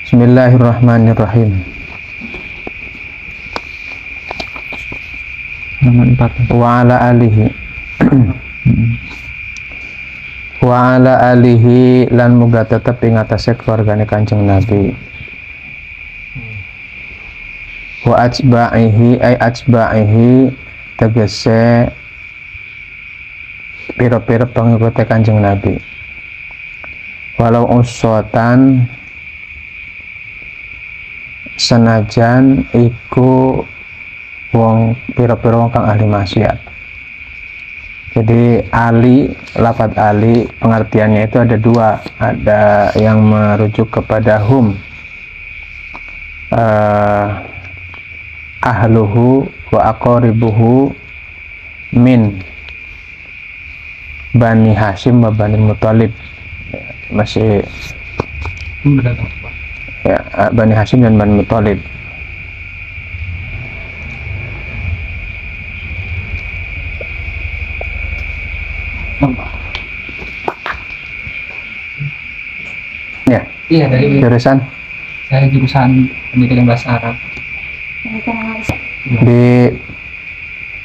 Bismillahirrahmanirrahim. Nomor 4. Wa ala alihi wa ala alihi lan muga tetep ing atase keluargane Kanjeng Nabi. Wa atba'ihi ay atba'ihi tegese pira-pira pengikut Kanjeng Nabi. Walau uswatan senajan iku wong pira-pira wong kang ahli maksiat. Jadi ali, lafadz ali pengertiannya itu ada dua, ada yang merujuk kepada hum ahluhu wa aqaribuhu min Bani Hashim wa Bani Muthalib, masih ya, Bani Hashim dan Bani Muthalib. Ya, Iya, dari jurusan pendidikan bahasa Arab.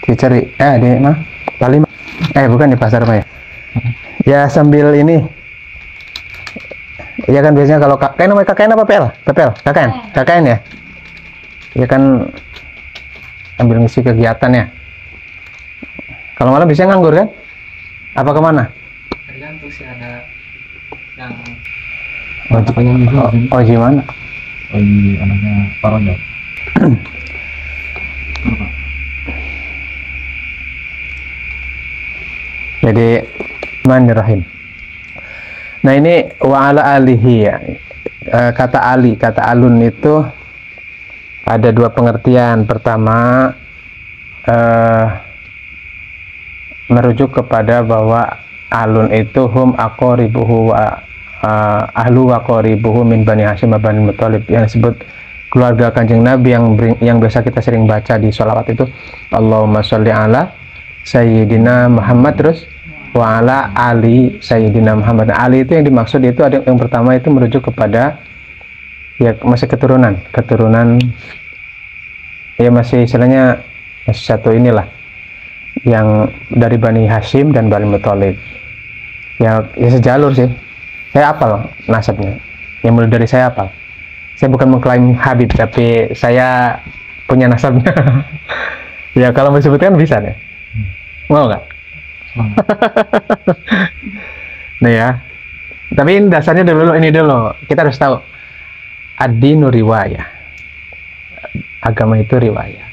dicari di mana? Paling bukan di pasar Maya. Ya sambil ini. Ya kan biasanya kalau KKN namanya KKN apa PL? PPL? KKN? KKN ya? Ya kan ambil ngisi kegiatan ya. Kalau malam biasanya nganggur kan? Apa kemana? Tergantung sih, ada yang Oji mana? Oji anaknya Pak Rojak. Jadi Bismillahirrahmanirrahim. Nah ini wa ala alihi ya. Kata ali, kata alun itu ada dua pengertian. Pertama merujuk kepada bahwa alun itu hum aqaribuhu wa ahlu wa qaribuhu min Bani Hashim wa Bani Muthalib, yang disebut keluarga Kanjeng Nabi yang biasa kita sering baca di sholawat itu Allahumma sholli ala Sayyidina Muhammad, terus wa ala ali Sayyidina Muhammad. Ali itu yang dimaksud itu ada yang pertama itu merujuk kepada ya masih keturunan ya, masih istilahnya masih satu inilah yang dari Bani Hashim dan Bani Muthalib ya sejalur sih. Saya hafal nasabnya, yang mulai dari saya hafal. Saya bukan mengklaim Habib, tapi saya punya nasabnya. Ya kalau mau sebutkan bisa deh. Mau nggak? Nah ya, tapi ini dasarnya dulu, ini dulu kita harus tahu ad-dinu riwayah, agama itu riwayah.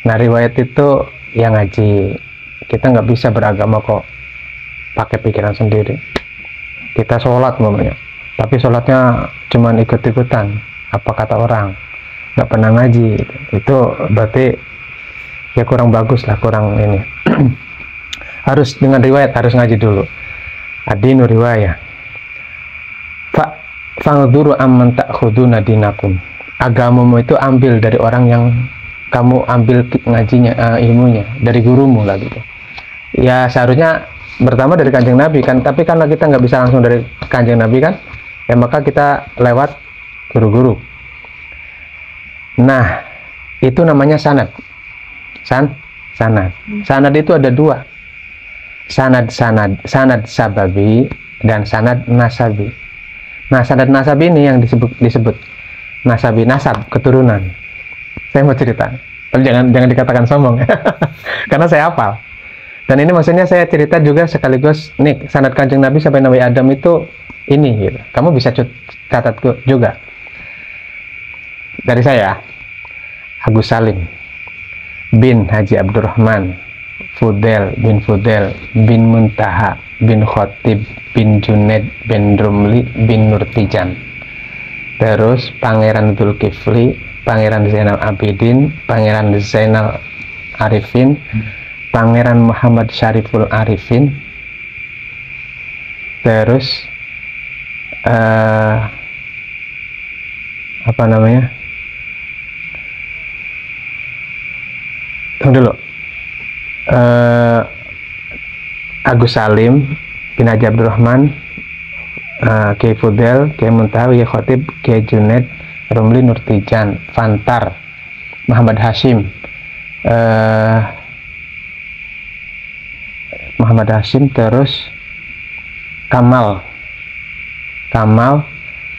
Nah riwayat itu yang ngaji, kita nggak bisa beragama kok pakai pikiran sendiri. Kita sholat namanya, tapi sholatnya cuman ikut-ikutan apa kata orang, nggak pernah ngaji. Itu berarti ya kurang bagus lah, kurang ini. Harus dengan riwayat, harus ngaji dulu. Ad-dinu riwayah. Fa'ngduru amman ta'khuduna dinakum. Agamamu itu ambil dari orang yang kamu ambil ngajinya, ilmunya dari gurumu lah gitu. Ya seharusnya pertama dari Kanjeng Nabi kan, tapi karena kita nggak bisa langsung dari Kanjeng Nabi kan, ya maka kita lewat guru-guru. Nah itu namanya sanad. Sanad itu ada dua, sanad sababi dan sanad nasabi. Nah sanad nasabi ini yang disebut nasabi, nasab, keturunan. Saya mau cerita, tapi jangan dikatakan sombong karena saya hafal. Dan ini maksudnya saya cerita juga sekaligus nih sanad Kanjeng Nabi sampai Nabi Adam itu ini gitu. Kamu bisa catat juga. Dari saya Agus Salim bin Haji Abdurrahman Fudel bin Muntaha bin Khotib bin Junaid bin Rumli bin Nurtijan. Terus Pangeran Dzulkifli, Pangeran Zainal Abidin, Pangeran Zainal Arifin, Pangeran Muhammad Syariful Arifin. Terus apa namanya? Tunggu dulu. Agus Salim bin Haji Abdurrahman Kiai Fudel, Kiai Muntawi, Kiai Khotib, Kiai Junaid, Romli Nurtijan, Fantar, Muhammad Hashim, terus Kamal,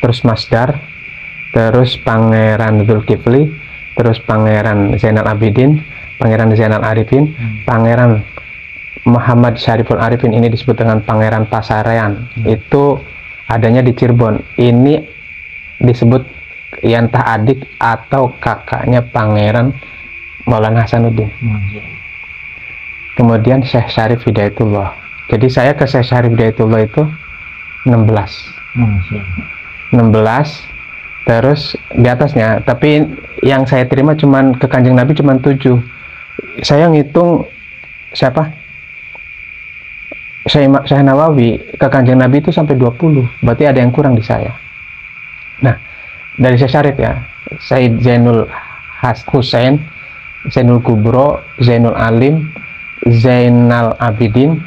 terus Masdar, terus Pangeran Zulkifli, terus Pangeran Zainal Abidin, Pangeran Zainal Arifin, Pangeran Muhammad Syariful Arifin, ini disebut dengan Pangeran Pasarean. Itu adanya di Cirebon. Ini disebut ya entah adik atau kakaknya Pangeran Maulana Hasanuddin. Kemudian Syekh Syarif Hidayatullah. Jadi saya ke Syekh Syarif Hidayatullah itu 16. Terus di atasnya, tapi yang saya terima cuman ke Kanjeng Nabi cuman 7. Saya ngitung siapa? Syekh Nawawi ke Kanjeng Nabi itu sampai 20. Berarti ada yang kurang di saya. Nah, dari Syekh Syarif ya, Said Zainul Husain, Zainul Kubro, Zainul Alim, Zainal Abidin,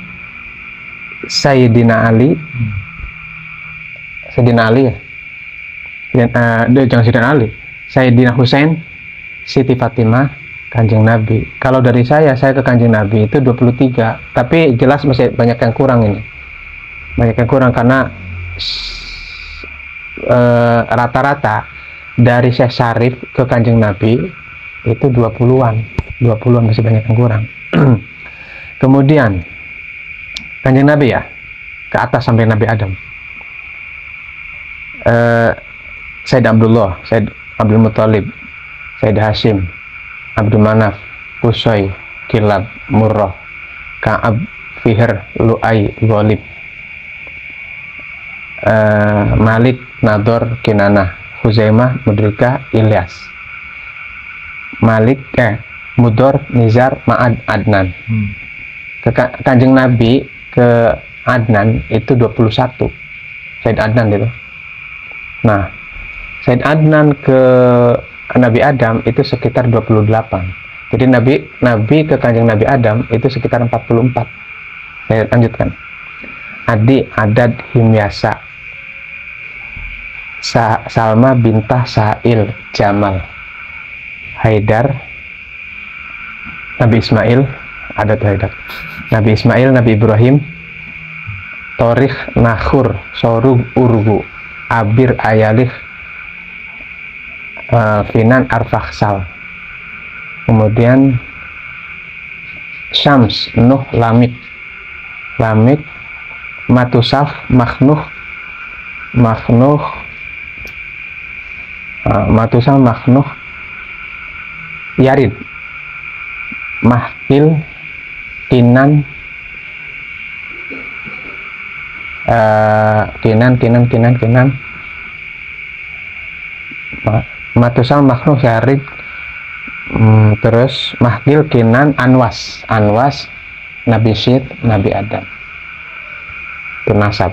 Sayyidina Ali, ya. Jangan Sayyidina Ali, Sayyidina Husain, Siti Fatimah, Kanjeng Nabi. Kalau dari saya ke Kanjeng Nabi itu 23, tapi jelas masih banyak yang kurang ini. Banyak yang kurang karena rata-rata dari Syekh Syarif ke Kanjeng Nabi itu 20-an masih banyak yang kurang. Kemudian Kanjeng Nabi ya, ke atas sampai Nabi Adam. Said Abdullah, Said Abdul Muthalib, Said Hashim, Abdul Manaf, Qusay, Kilab, Murrah, Ka'ab, Fihr, Lu'ay, Ghalib, Malik, Nador, Kinanah, Huzaimah, Mudrikah, Ilyas, Malik, Mudor, Nizar, Ma'ad, Adnan. Kanjeng Nabi ke Adnan itu 21. Said Adnan itu. Nah, Said Adnan ke Nabi Adam itu sekitar 28. Jadi Nabi ke Kanjeng Nabi Adam itu sekitar 44. Saya lanjutkan. Adi, Adad, Himyasa, Salma bintah Sa'il, Jamal, Haidar, Nabi Ismail, ada tuh Haidar, Nabi Ismail, Nabi Ibrahim, Torikh, Nakhur, Sorug, Urgu, Abir, Ayalih, Finan, Arfaksal, kemudian Syams, Nuh, Lamik, Matusaf, Matusaf, Maknuh, Yarid, Mahkil, Kinan, Matusal, Maknuh, Yarid, terus Mahkil, Kinan, Anwas, Nabi Syed, Nabi Adam. Itu nasab.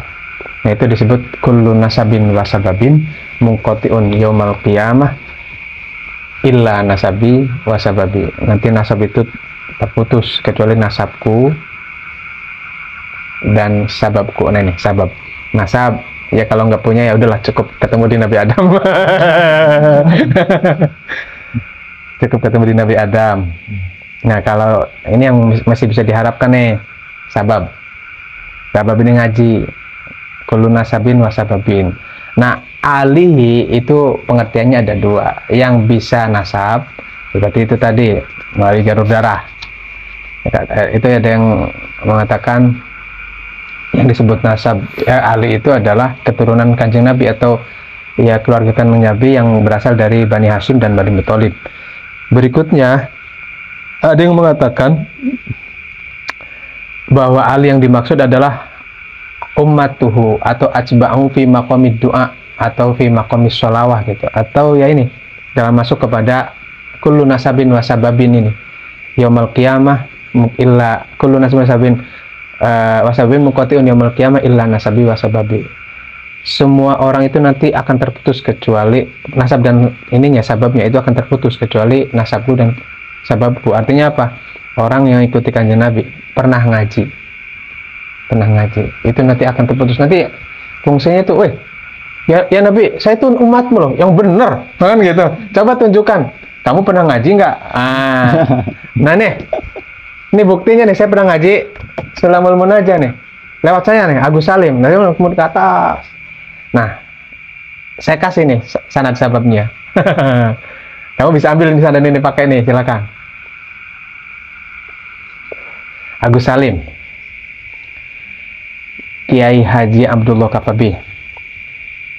Nah, itu disebut kullu nasabin wasababin mungqati'un yaumal qiyamah illa nasabi wasababi. Nanti nasab itu terputus kecuali nasabku dan sababku. Nah, ini sabab. Nasab ya kalau nggak punya ya udahlah, cukup ketemu di Nabi Adam. Cukup ketemu di Nabi Adam. Nah, kalau ini yang masih bisa diharapkan nih, sabab ini ngaji kullu nasabin wasababin. Nah, alihi itu pengertiannya ada 2. Yang bisa nasab berarti itu tadi melalui jalur darah. Itu ada yang mengatakan yang disebut nasab ya, ali itu adalah keturunan Kanjeng Nabi atau ya keluarga Kanjeng Nabi yang berasal dari Bani Hashim dan Bani Muthalib. Berikutnya ada yang mengatakan bahwa ali yang dimaksud adalah ummatuhu atau ajba'u fi maqamid du'a atau fi maqamis sholawah gitu, atau ya ini dalam masuk kepada kullu nasabin wasababin ini yaumal qiyamah illa kullu nasabin wasababin muqati'un yaumal qiyamah illa nasabi wasababi. Semua orang itu nanti akan terputus kecuali nasab dan ininya, sababnya itu akan terputus kecuali nasabku dan sababku. Artinya apa? Orang yang ikuti Kanjeng Nabi pernah ngaji itu nanti akan terputus. Nanti fungsinya itu, weh, ya Nabi, saya itu umatmu loh, yang benar, kan gitu. Coba tunjukkan, kamu pernah ngaji nggak? Nah nih, ini buktinya nih, saya pernah ngaji Sulamul Munajah nih, lewat saya nih, Agus Salim, nanti kemudian ke atas. Nah, saya kasih nih sanad sababnya. Kamu bisa ambil di sanad ini pakai nih, silakan. Agus Salim, Kiai Haji Abdullah Kafabi,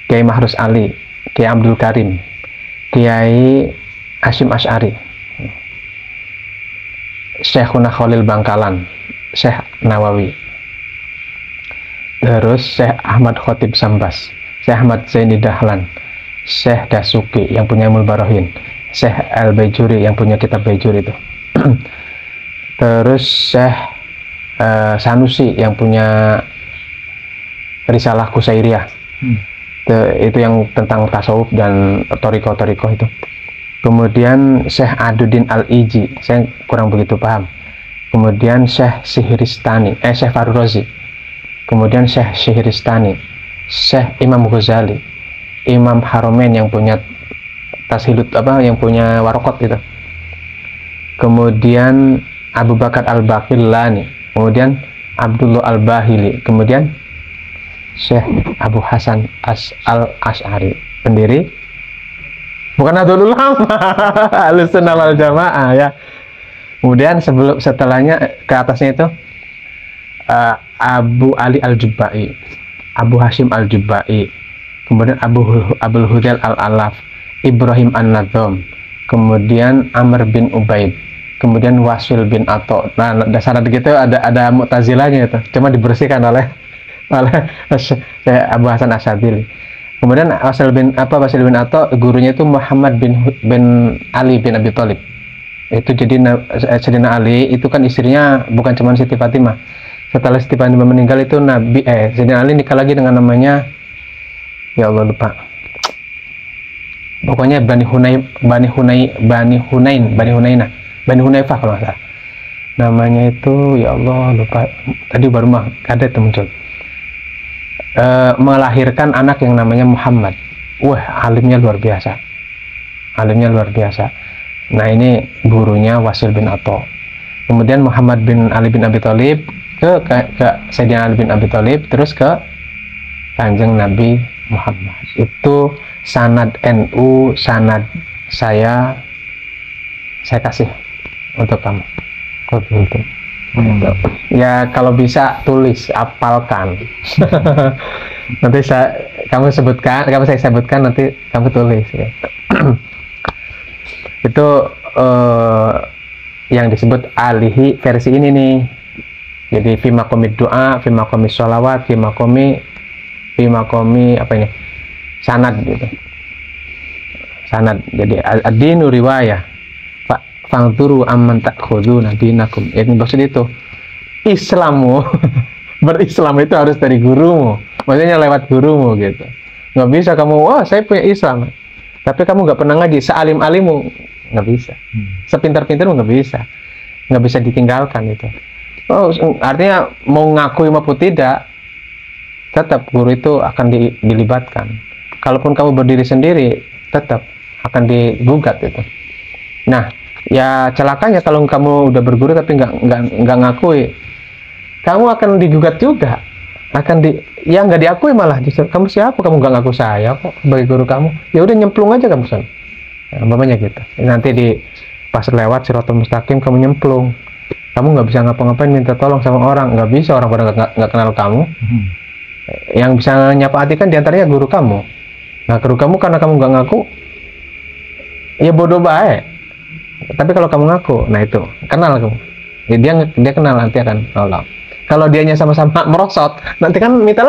Kiai Mahrus Ali, Kiai Abdul Karim, Kiai Hashim Asy'ari, Syekhuna Khalil Bangkalan, Syekh Nawawi, terus Syekh Ahmad Khotib Sambas, Syekh Ahmad Zaini Dahlan, Syekh Dasuki yang punya Ilmul Barahin, Syekh Al-Baijuri yang punya kitab Baijuri itu. Terus Syekh Sanusi yang punya Risalah Kusairiyah. Itu yang tentang tasawuf dan toriko-toriko itu. Kemudian Syekh Aduddin Al-Iji, saya kurang begitu paham. Kemudian Syekh Sihristani, Syekh Farul Razi. Kemudian Syekh Sihristani, Syekh Imam Ghazali, Imam Haromen yang punya Tashilut yang punya Warokot itu. Kemudian Abu Bakar Al-Baqillani, kemudian Abdullah Al-Bahili, kemudian Syekh Abu Hasan Al-Asy'ari, pendiri bukan Nahdlatul Ulama, Ahlussunnah wal Jamaah ya. Kemudian setelahnya ke atasnya itu Abu Ali Al-Jubba'i, Abu Hashim Al-Jubba'i, kemudian Abul Hudail Al-Alaf, Ibrahim An-Nadzam, kemudian Amr bin Ubaid, kemudian Wasil bin Atha. Nah, dasar gitu ada Mu'tazilahnya itu, cuma dibersihkan oleh Abu Hasan Asyadzili. Kemudian Wasil bin Atha, gurunya itu Muhammad bin Ali bin Abi Thalib. Itu jadi Sayyidina Ali itu kan istrinya bukan cuma Siti Fatimah. Setelah Siti Fatimah meninggal itu Sayyidina Ali nikah lagi dengan namanya, ya Allah lupa. Pokoknya Bani Hunaifah kalau nggak salah. Namanya itu, ya Allah lupa. Tadi baru ada itu muncul. Melahirkan anak yang namanya Muhammad. Wah, alimnya luar biasa. Nah, ini gurunya Wasil bin Atha. Kemudian Muhammad bin Ali bin Abi Thalib ke Sayyidina Ali bin Abi Thalib, terus ke Kanjeng Nabi Muhammad. Itu sanad NU, sanad saya kasih untuk kamu. Gitu. Ya kalau bisa tulis, apalkan. Nanti saya sebutkan, nanti kamu tulis ya. Itu yang disebut alihi versi ini nih. Jadi fi maqamid doa, fi maqamis sholawat, fi maqami apa ini? Sanad gitu. Sanad. Jadi ad-dinu riwayah. Fangzuru amman ta'khuduna dinakum. Ini maksud itu. Islammu berislam itu harus dari gurumu. Maksudnya lewat gurumu gitu. Nggak bisa kamu, wah saya punya Islam, tapi kamu nggak pernah ngaji, sealim-alimmu nggak bisa, sepintar-pintarmu nggak bisa ditinggalkan itu. Oh, artinya mau ngakui maupun tidak, tetap guru itu akan dilibatkan. Kalaupun kamu berdiri sendiri, tetap akan digugat itu. Nah, ya celakanya kalau kamu udah berguru tapi nggak ngakui, kamu akan digugat juga, ya nggak diakui malah justru. Kamu siapa? Kamu nggak ngaku saya kok sebagai guru kamu. Ya udah nyemplung aja kamu sana. Nah, umpamanya gitu. Nanti pas lewat Shirathul Mustaqim kamu nyemplung. Kamu nggak bisa ngapa-ngapain, minta tolong sama orang, nggak bisa, orang pada nggak kenal kamu. Yang bisa nyapa hati kan diantaranya guru kamu. Nah, guru kamu karena kamu nggak ngaku, ya bodoh baik. Tapi kalau kamu ngaku, nah itu kenal kamu. Ya, dia kenal, nanti akan nolong. Kalau dianya sama-sama merosot, nanti kan minta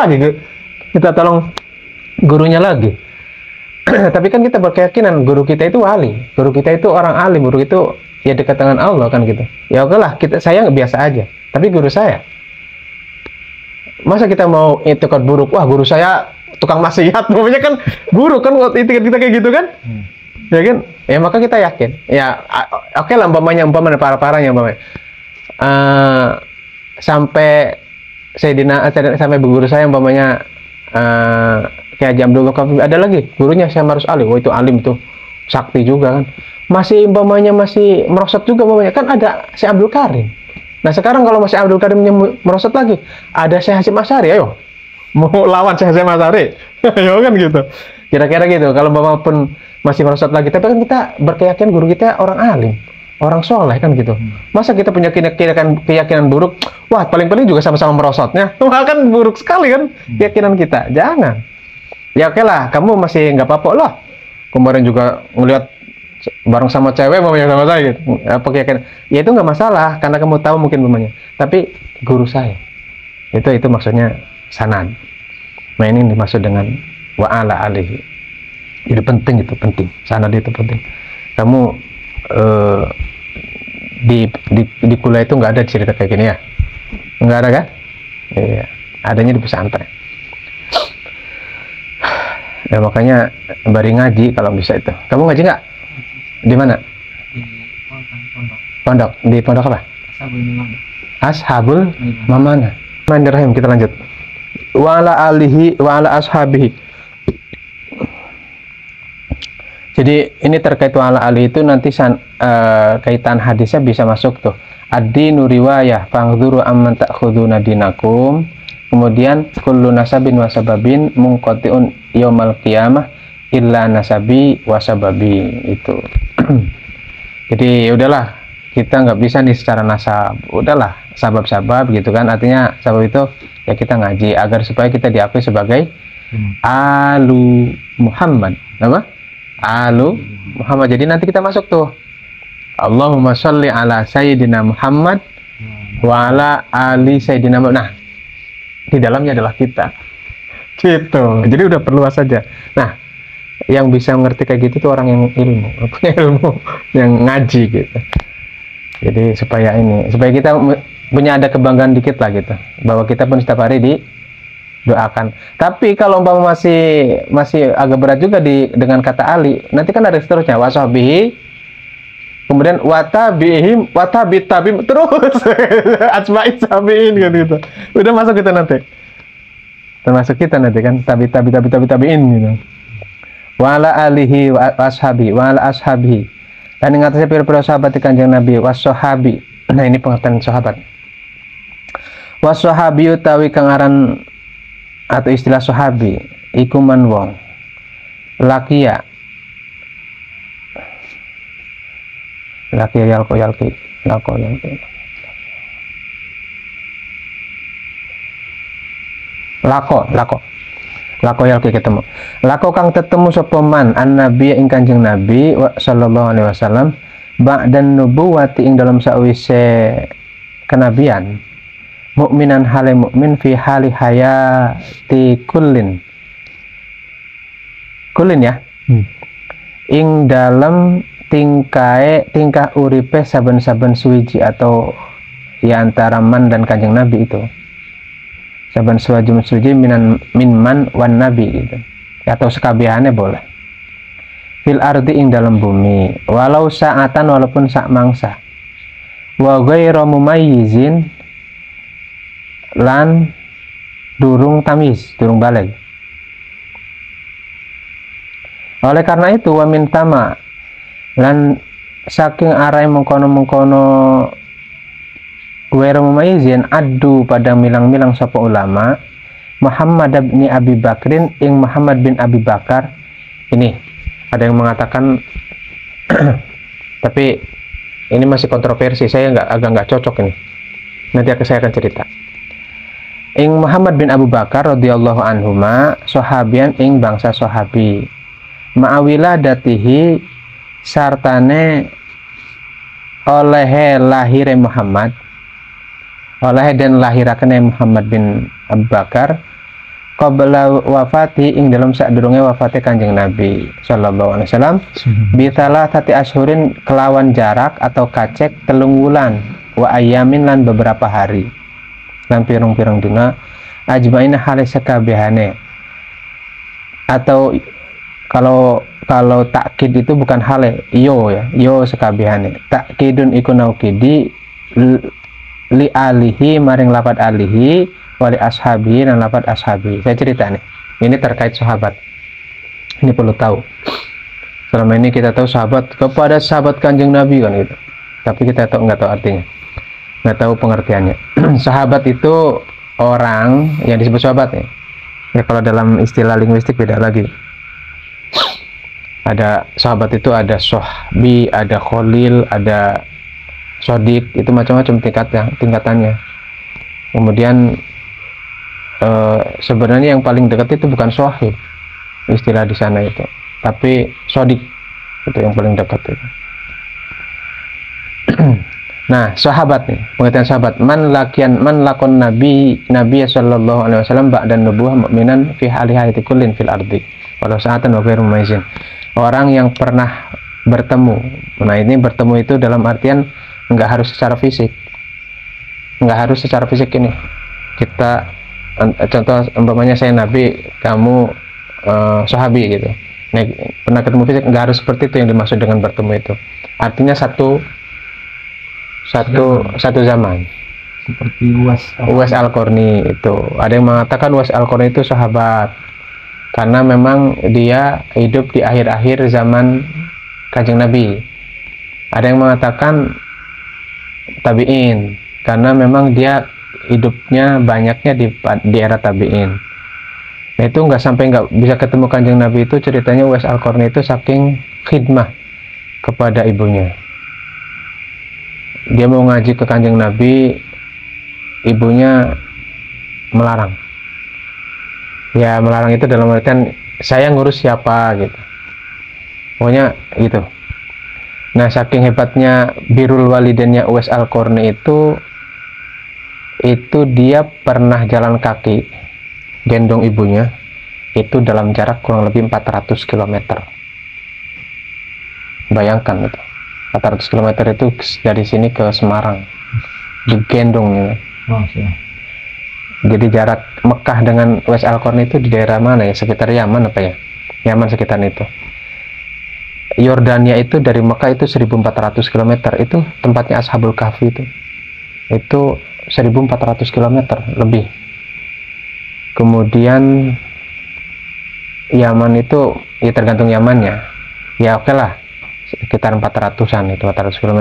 tolong gurunya lagi. Tapi kan kita berkeyakinan guru kita itu wali, guru kita itu orang alim, guru itu ya dekat dengan Allah kan gitu. Ya oke lah, saya nggak biasa aja. Tapi guru saya, masa kita mau itikat buruk? Wah, guru saya tukang maksiat, pokoknya kan guru kan itikat kita kayak gitu kan? Ya kan? Ya maka kita yakin. Ya oke lah, umpamanya parah-parahnya sampai Sayyidina sampai guru saya umpamanya kayak Haji Abdul Wahab, ada lagi gurunya Syekh Marus Ali, itu alim tuh, sakti juga kan, masih umpamanya masih merosot juga umpamanya, kan ada Syekh Abdul Karim. Nah sekarang kalau masih Abdul Karimnya merosot lagi, ada Syekh Hasyim Asy'ari, ayo mau lawan Syekh Hasyim Asy'ari, ayo kan gitu, kira-kira gitu. Kalau bapak pun masih merosot lagi, tapi kan kita berkeyakinan guru kita orang alim, orang soleh kan gitu. Masa kita punya keyakinan buruk, wah paling-paling juga sama-sama merosotnya, wah kan buruk sekali kan keyakinan kita. Jangan. Ya oke lah, kamu masih nggak apa-apa lah. Kemarin juga ngelihat bareng sama cewek mamanya sama saya gitu. Apa keyakinan? Ya itu nggak masalah karena kamu tahu mungkin mamanya. Tapi guru saya. Itu maksudnya sanad. Nah ini dimaksud dengan wa ala alihi. Jadi penting itu, penting. Sanad itu penting. Kamu di kuliah itu nggak ada cerita kayak gini ya? Nggak ada kan? Iya, adanya di pesantren. Ya makanya bari ngaji kalau bisa itu. Kamu ngaji nggak? Di mana? Di pondok. Pondok. Di pondok apa? Ashabul Mamana. Bismillahirrahmanirrahim, kita lanjut. Wa ala alihi wa ala ashabihi. Jadi ini terkait wa ala alihi itu nanti kaitan hadisnya bisa masuk tuh. Ad-dinu riwayah fangdzuru amman ta'khuduna dinakum. Kemudian kullu nasabin wa sababin munqati'un yaumal qiyamah illa nasabi wa sababi, itu. Jadi udahlah, kita nggak bisa nih secara nasab, udahlah sabab-sabab gitu kan, artinya sabab itu ya kita ngaji agar supaya kita diakui sebagai alu Muhammad, apa? Alu Muhammad. Jadi nanti kita masuk tuh Allahumma sholli ala sayyidina Muhammad wa ala ali sayyidina Muhammad. Nah, di dalamnya adalah kita gitu, jadi udah perluas saja. Nah, yang bisa mengerti kayak gitu tuh orang yang punya ilmu, yang ngaji gitu. Jadi supaya kita punya ada kebanggaan dikit lah gitu, bahwa kita pun setiap hari didoakan. Tapi kalau umpama masih agak berat juga dengan kata Ali, nanti kan ada seterusnya wasahbihi, kemudian watabihim watabitabim, terus asma'i sabiin kan gitu. Udah masuk kita nanti, termasuk kita nanti kan tabiin gitu. Wala alihi wa ashabi wa ala ashabi, dan yang atasnya pira-pira sahabat Kanjeng Nabi wasohabi. Nah ini pengertian sahabat. Wasohabi utawi kang aran atau istilah sahabi iku man wong lakia yalko lako yalki ketemu lako kang tetemu sopeman an nabi ing Kanjeng Nabi sallallahu alaihi wasallam ba'dan nubuwati ing dalam sawise kenabian mukminan hale mukmin fi hali hayati kullin ya ing dalam tingkah uripe saben-saben suwiji, atau ya antara man dan Kanjeng Nabi itu saban suwiji min man wan nabi gitu, atau sekabihannya boleh. Fil ardi ing dalam bumi, walau sa'atan walaupun sak mangsa, wa ghairu mumayyizin lan durung tamiz, durung balik. Oleh karena itu wa min tama lan saking arai mengkono-mengkono Wera mumayizin adu pada milang-milang sapa ulama Muhammad bin Abi Bakrin ing Muhammad bin Abi Bakar. Ini ada yang mengatakan tapi ini masih kontroversi, saya agak nggak cocok ini. Nanti saya akan cerita. Ing Muhammad bin Abu Bakar radhiyallahu anhuma sahabian ing bangsa sahabi ma'awila datihi sartane oleh lahire Muhammad oleh dan lahirakan Muhammad bin Abu Bakar qabla wafati ing dalam sadurunge wafate Kanjeng Nabi sallallahu alaihi wasallam bitala tati ashurin kelawan jarak atau kacek telung wulan wa ayamin lan beberapa hari lan pirang-pirang dina ajmaina hale sakabehane, atau kalau takkid itu bukan hale yo sakabehane, takkidun iku naukidi li alihi maring lapat alihi wali ashabi dan lapat ashabi. Saya cerita nih, Ini terkait sahabat. Ini perlu tahu. Selama ini kita tahu sahabat kepada sahabat Kanjeng Nabi kan gitu. Tapi kita nggak tahu artinya, nggak tahu pengertiannya. Sahabat itu orang yang disebut sahabat ya. Ya kalau dalam istilah linguistik beda lagi. Ada sahabat itu ada sohbi, ada kholil, ada sodik, itu macam-macam tingkatannya. Kemudian sebenarnya yang paling dekat itu bukan sohib, istilah di sana itu, tapi sodik itu yang paling dekat itu. Nah, sahabat nih, pengertian sahabat, man lakon nabi sallallahu alaihi wasallam ba'dan nubuwah mu'minan fi hali hayati kullin fil ardi walau sa'atan wa ghairu mumaizin. Orang yang pernah bertemu. Nah, ini bertemu itu dalam artian nggak harus secara fisik. Nggak harus secara fisik ini. Kita contoh umpamanya saya nabi, kamu sahabi gitu. Nah, pernah ketemu fisik, nggak harus seperti itu yang dimaksud dengan bertemu itu. Artinya satu zaman. Seperti Uwais Al-Qarni itu. Ada yang mengatakan Uwais Al-Qarni itu sahabat karena memang dia hidup di akhir-akhir zaman Kanjeng Nabi. Ada yang mengatakan tabi'in karena memang dia hidupnya banyaknya di era tabi'in. Nah, itu nggak bisa ketemu Kanjeng Nabi itu ceritanya Uwais Al-Qarni itu saking khidmah kepada ibunya. Dia mau ngaji ke Kanjeng Nabi, ibunya melarang. Ya, melarang itu dalam artian saya ngurus siapa gitu. Pokoknya gitu. Nah, saking hebatnya birrul walidainnya Uwais Al-Qarni itu dia pernah jalan kaki gendong ibunya itu dalam jarak kurang lebih 400 km. Bayangkan itu. 400 km itu dari sini ke Semarang digendong ya. Jadi jarak Mekah dengan Uwais Al-Qarni itu di daerah mana ya? Sekitar Yaman apa ya? Yaman sekitar itu. Yordania itu dari Mekah itu 1400 km. Itu tempatnya Ashabul Kahfi itu. Itu 1400 km lebih. Kemudian Yaman itu ya tergantung Yamannya. Ya oke lah. Sekitar 400-an itu, 400 km.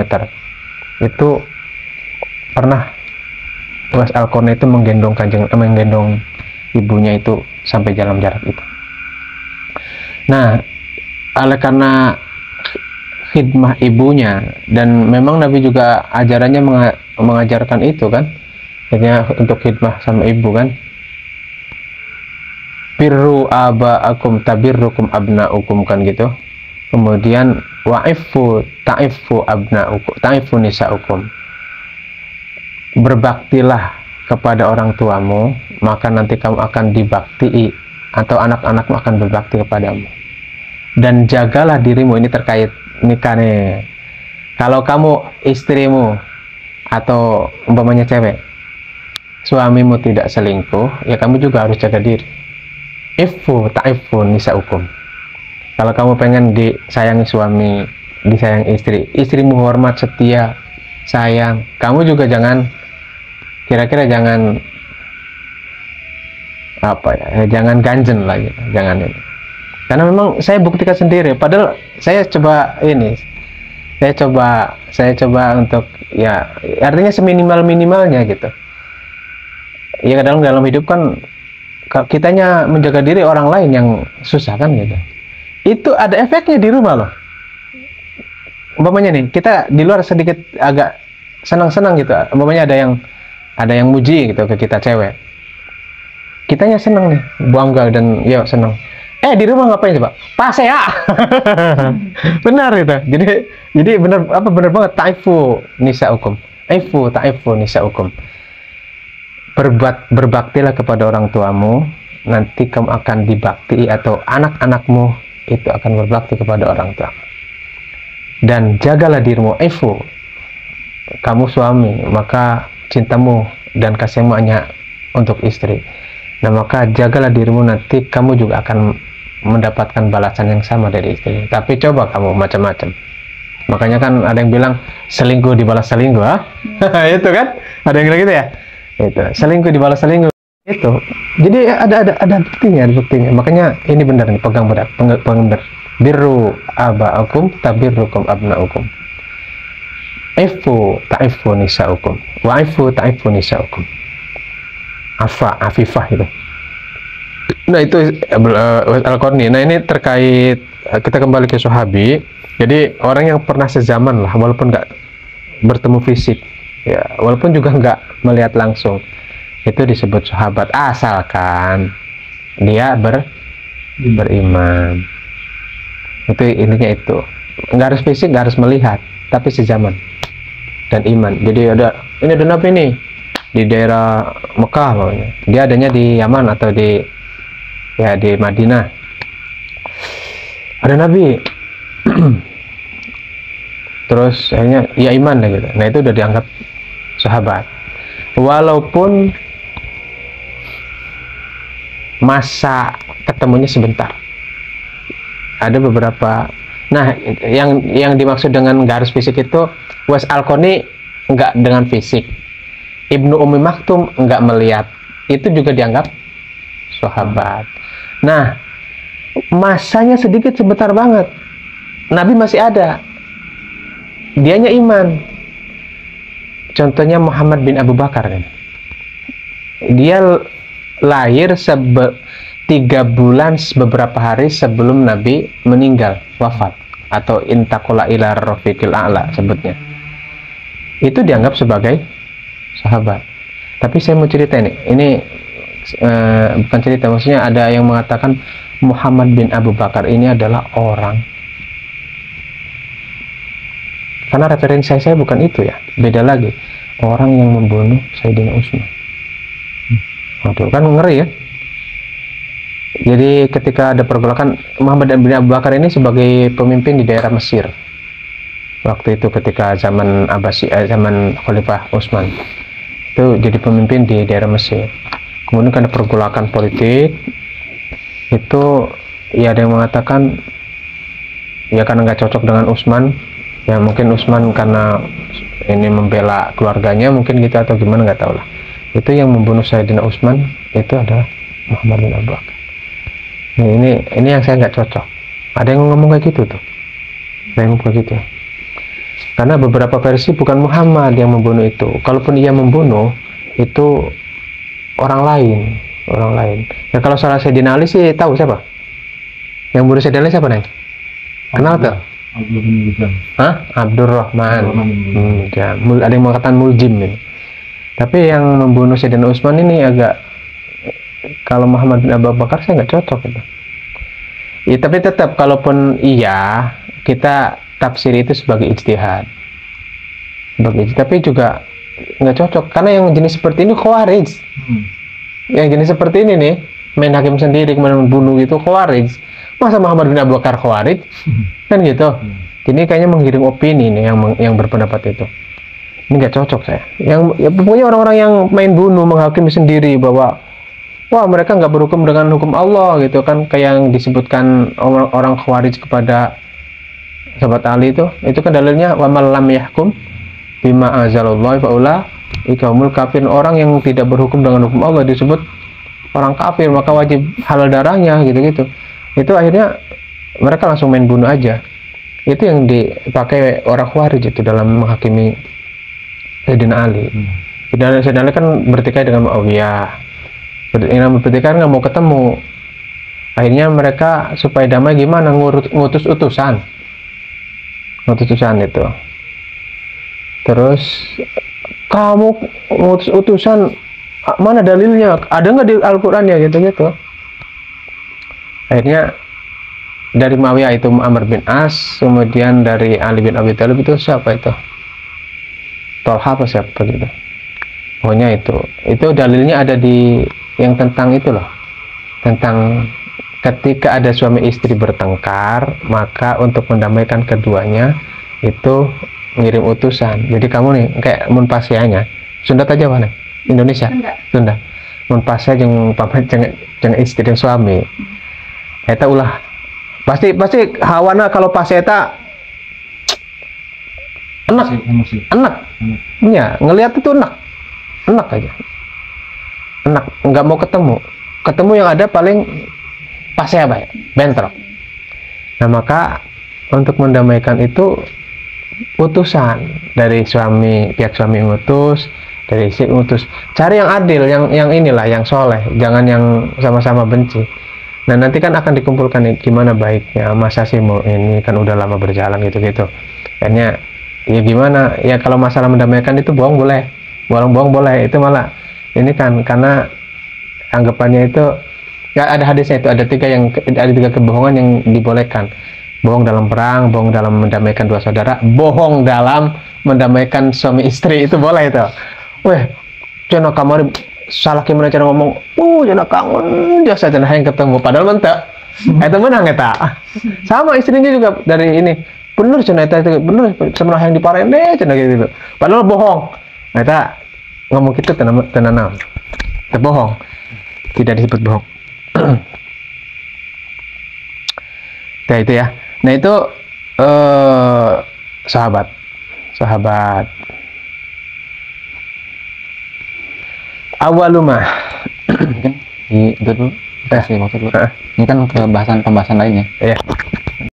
Itu pernah Uwais Al-Qarni itu menggendong ibunya itu sampai dalam jarak itu. Nah, oleh karena khidmah ibunya, dan memang Nabi juga ajarannya mengajarkan itu kan, artinya untuk khidmah sama ibu kan. Birru aba'akum tabirrukum abna'ukum kan gitu. Kemudian wa'ifu ta'ifu abna'ukum ta'ifu nisa'ukum. Berbaktilah kepada orang tuamu, maka nanti kamu akan dibaktii atau anak-anakmu akan berbakti kepadamu. Dan jagalah dirimu, ini terkait nikah nih. Kalau kamu istrimu atau umpamanya cewek, suamimu tidak selingkuh, ya kamu juga harus jaga diri. Ifu ta'ifu nisa'ukum. Kalau kamu pengen disayangi suami, disayang istri, istrimu hormat, setia, sayang, kamu juga jangan jangan apa ya, jangan ganjen lah gitu, jangan ini. Karena memang saya buktikan sendiri, padahal saya coba untuk ya artinya seminimal-minimalnya gitu. Ya dalam hidup kan kitanya menjaga diri, orang lain yang susah kan gitu. Itu ada efeknya di rumah loh. Umpamanya nih, kita di luar sedikit agak senang-senang gitu. Umpamanya ada yang muji gitu ke kita cewek. Kitanya senang nih, bangga dan ya senang. Di rumah ngapain coba? Pase ya. Benar itu. Jadi benar banget, ta'ifu nisa'ukum. Ta'ifu nisa'ukum. Berbaktilah kepada orang tuamu, nanti kamu akan dibakti atau anak-anakmu itu akan berbakti kepada orang tua. Dan jagalah dirimu, kamu suami, maka cintamu dan kasihmu hanya untuk istri. Nah, maka jagalah dirimu, nanti kamu juga akan mendapatkan balasan yang sama dari istri. Tapi coba kamu macam-macam. Makanya kan ada yang bilang selingkuh dibalas selingkuh, Itu kan? Ada yang bilang gitu ya? Itu, selingkuh dibalas selingkuh. Itu. Jadi ada buktinya. Makanya ini benar nih, pegang benar. Birru aba'akum tabirrukum abna'ukum. Ifu ta'ifu nisa'ukum. Wa'ifu ta'ifu nisa'ukum. Afifah itu. Nah itu Al-Qarni. Nah ini terkait, kita kembali ke Sahabi. Jadi orang yang pernah sezaman lah, walaupun nggak bertemu fisik, ya, walaupun juga nggak melihat langsung, itu disebut sahabat, asalkan dia beriman. Itu intinya itu. Nggak harus fisik, nggak harus melihat, tapi sezaman dan iman. Jadi ini ada Nabi nih di daerah Mekah, maunya dia adanya di Yaman atau di Madinah. Ada Nabi. Terus akhirnya ya iman lah gitu. Nah itu udah dianggap sahabat, walaupun masa ketemunya sebentar. Ada beberapa. Nah yang dimaksud dengan garis fisik itu, Was Al-Qarni enggak dengan fisik, Ibnu Ummi Maktum enggak melihat, itu juga dianggap sahabat. Nah masanya sedikit, sebentar banget. Nabi masih ada, dianya iman. Contohnya Muhammad bin Abu Bakar kan, dia lahir 3 bulan beberapa hari sebelum Nabi meninggal, wafat, atau intakola ila rafiqil a'la sebutnya. Itu dianggap sebagai sahabat. Tapi saya mau cerita ini bukan cerita, maksudnya ada yang mengatakan Muhammad bin Abu Bakar ini adalah orang, karena referensi saya bukan itu ya, beda lagi, orang yang membunuh Sayyidina Utsman. Waduh, kan ngeri ya. Jadi ketika ada pergolakan, Muhammad bin Abu Bakar ini sebagai pemimpin di daerah Mesir waktu itu, ketika zaman zaman Khalifah Utsman itu jadi pemimpin di daerah Mesir. Kemudian ada pergolakan politik itu, ya ada yang mengatakan ya karena nggak cocok dengan Utsman, ya mungkin Utsman karena ini membela keluarganya mungkin gitu, atau gimana nggak tahu lah. Itu yang membunuh Sayyidina Utsman itu adalah Muhammad bin Abu Bakar. Nah, ini yang saya nggak cocok. Ada yang ngomong kayak gitu tuh, ada yang ngomong kayak gitu. Karena beberapa versi bukan Muhammad yang membunuh itu. Kalaupun ia membunuh, itu orang lain. Ya kalau salah Sayyidina Ali sih tahu siapa yang bunuh Sayyidina Ali, siapa nih? Kenal tuh? Abdurrahman. Ada yang mengatakan Muljim ini. Tapi yang membunuh Sayyidina Utsman ini agak, kalau Muhammad bin Abu Bakar saya nggak cocok itu. Ya, tapi tetap kalaupun iya, kita tafsir itu sebagai ijtihad. Tapi juga nggak cocok, karena yang jenis seperti ini Khawarij. Yang jenis seperti ini nih, main hakim sendiri kemudian membunuh gitu, Khawarij. Masa Muhammad bin Abu Bakar Khawarij? Kan gitu. Jadi kayaknya menggiring opini nih yang berpendapat itu. Ini nggak cocok saya. Yang ya pokoknya orang-orang yang main bunuh, menghakimi sendiri bahwa wah mereka nggak berhukum dengan hukum Allah gitu kan, kayak yang disebutkan orang Khawarij kepada sahabat Ali itu kan dalilnya wa man lam yahkum bima anzalallahu fa ulaika humul kafirun. Orang yang tidak berhukum dengan hukum Allah disebut orang kafir, maka wajib halal darahnya gitu-gitu. Itu akhirnya mereka langsung main bunuh aja. Itu yang dipakai orang Khawarij itu dalam menghakimi Sayyidina Ali. Sayyidina Ali kan bertikai dengan Muawiyah. Yang bertikai nggak mau ketemu. Akhirnya mereka supaya damai gimana, ngutus utusan itu. Terus kamu ngutus utusan, mana dalilnya? Ada nggak di Al-Quran ya gitu-gitu. Akhirnya dari Muawiyah itu Amr bin As, kemudian dari Ali bin Abi Thalib itu siapa itu? Tolha apa siapa gitu. Pokoknya itu dalilnya ada di yang tentang itu loh, tentang ketika ada suami istri bertengkar, maka untuk mendamaikan keduanya itu ngirim utusan. Jadi kamu nih kayak mun pasianya Sunda aja mana? Indonesia. Sunda. Mun pasya jeung paman jeung istri jeung suami. Eta ulah pasti hawana kalau pas eta enak ya ngelihat itu enak aja. enak, nggak mau ketemu yang ada paling pasnya apa ya, bentrok. Nah maka untuk mendamaikan itu utusan dari pihak suami ngutus, dari istri ngutus, cari yang adil, yang inilah, yang soleh, jangan yang sama-sama benci. Nah nanti kan akan dikumpulkan nih, gimana baiknya, masa sih mau ini kan udah lama berjalan gitu-gitu. Kayaknya ya gimana ya, kalau masalah mendamaikan itu bohong boleh, bohong boleh, itu malah ini kan karena anggapannya itu ya ada hadisnya itu, ada tiga kebohongan yang dibolehkan. Bohong dalam perang, bohong dalam mendamaikan dua saudara, bohong dalam mendamaikan suami istri, itu boleh itu. Weh, cina kamari salah gimana cara ngomong, cina kangen jasa cina yang ketemu, padahal mentek. Itu menang eta. Sama istrinya juga dari ini, bener cina eta itu bener sebenarnya yang diparahin deh cina gitu. Padahal bohong. Eta ngomong gitu tenang, bohong, tidak disebut bohong. Nah itu ya. Nah itu sahabat awalumah mungkin di itu dulu kasih waktu dulu. Ini kan pembahasan lainnya. Iya.